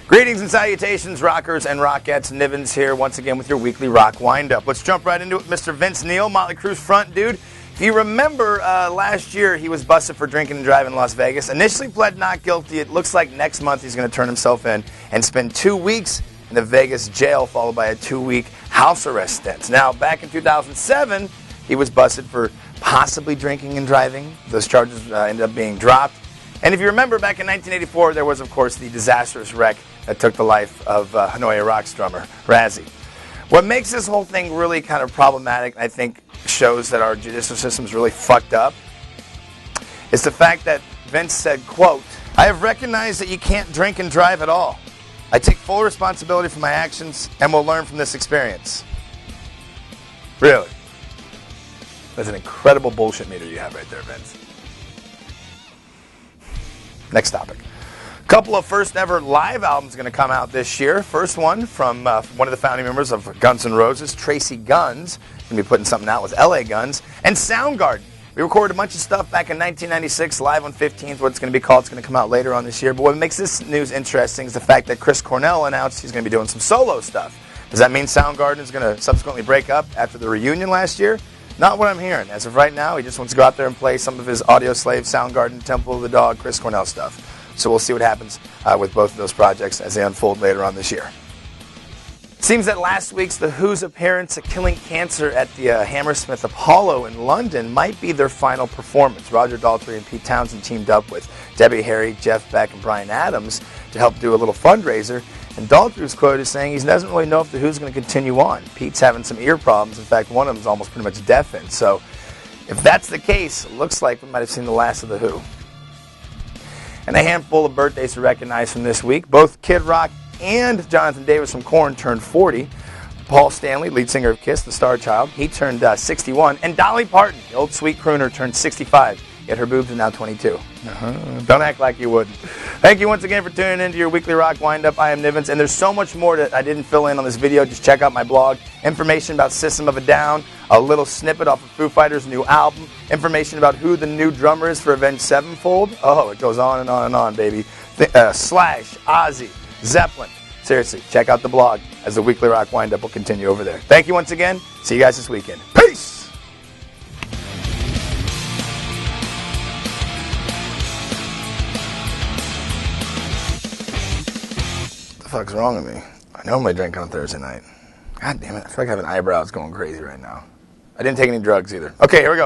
Greetings and salutations, rockers and rockettes. Nivens here once again with your weekly rock windup. Let's jump right into it. Mr. Vince Neil, Motley Crue's front dude. If you remember, last year he was busted for drinking and driving in Las Vegas. Initially pled not guilty. It looks like next month he's going to turn himself in and spend 2 weeks in the Vegas jail, followed by a 2-week house arrest stint. Now, back in 2007, he was busted for possibly drinking and driving. Those charges ended up being dropped. And if you remember, back in 1984, there was, of course, the disastrous wreck that took the life of Hanoi Rocks drummer, Razzie. What makes this whole thing really kind of problematic, I think, shows that our judicial system is really fucked up, is the fact that Vince said, quote, "I have recognized that you can't drink and drive at all. I take full responsibility for my actions and will learn from this experience." Really? That's an incredible bullshit meter you have right there, Vince. Next topic. A couple of first ever live albums going to come out this year. First one from one of the founding members of Guns N' Roses, Tracy Guns. Going to be putting something out with LA Guns. And Soundgarden. We recorded a bunch of stuff back in 1996, live on 15th, what it's going to be called. It's going to come out later on this year. But what makes this news interesting is the fact that Chris Cornell announced he's going to be doing some solo stuff. Does that mean Soundgarden is going to subsequently break up after the reunion last year? Not what I'm hearing. As of right now, he just wants to go out there and play some of his Audio Slave, Soundgarden, Temple of the Dog, Chris Cornell stuff. So we'll see what happens with both of those projects as they unfold later on this year. It seems that last week's The Who's appearance at Killing Cancer at the Hammersmith Apollo in London might be their final performance. Roger Daltrey and Pete Townsend teamed up with Debbie Harry, Jeff Beck, and Bryan Adams to help do a little fundraiser. And Daltrey was quoted as saying he doesn't really know if The Who's going to continue on. Pete's having some ear problems. In fact, one of them is almost pretty much deafened. So if that's the case, it looks like we might have seen the last of The Who. And a handful of birthdays to recognize from this week. Both Kid Rock and Jonathan Davis from Korn turned 40. Paul Stanley, lead singer of Kiss, the Star Child, he turned 61. And Dolly Parton, the old sweet crooner, turned 65. Yet her boobs are now 22. Don't act like you wouldn't. Thank you once again for tuning in to your weekly rock windup. I am Nivens, and there's so much more that I didn't fill in on this video. Just check out my blog. Information about System of a Down, a little snippet off of Foo Fighters' new album, information about who the new drummer is for Avenged Sevenfold. Oh, it goes on and on and on, baby. Slash, Ozzy, Zeppelin. Seriously, check out the blog as the weekly rock windup will continue over there. Thank you once again. See you guys this weekend. Peace! What the fuck's wrong with me? I normally drink on Thursday night. God damn it. I feel like I have eyebrows going crazy right now. I didn't take any drugs either. Okay, here we go.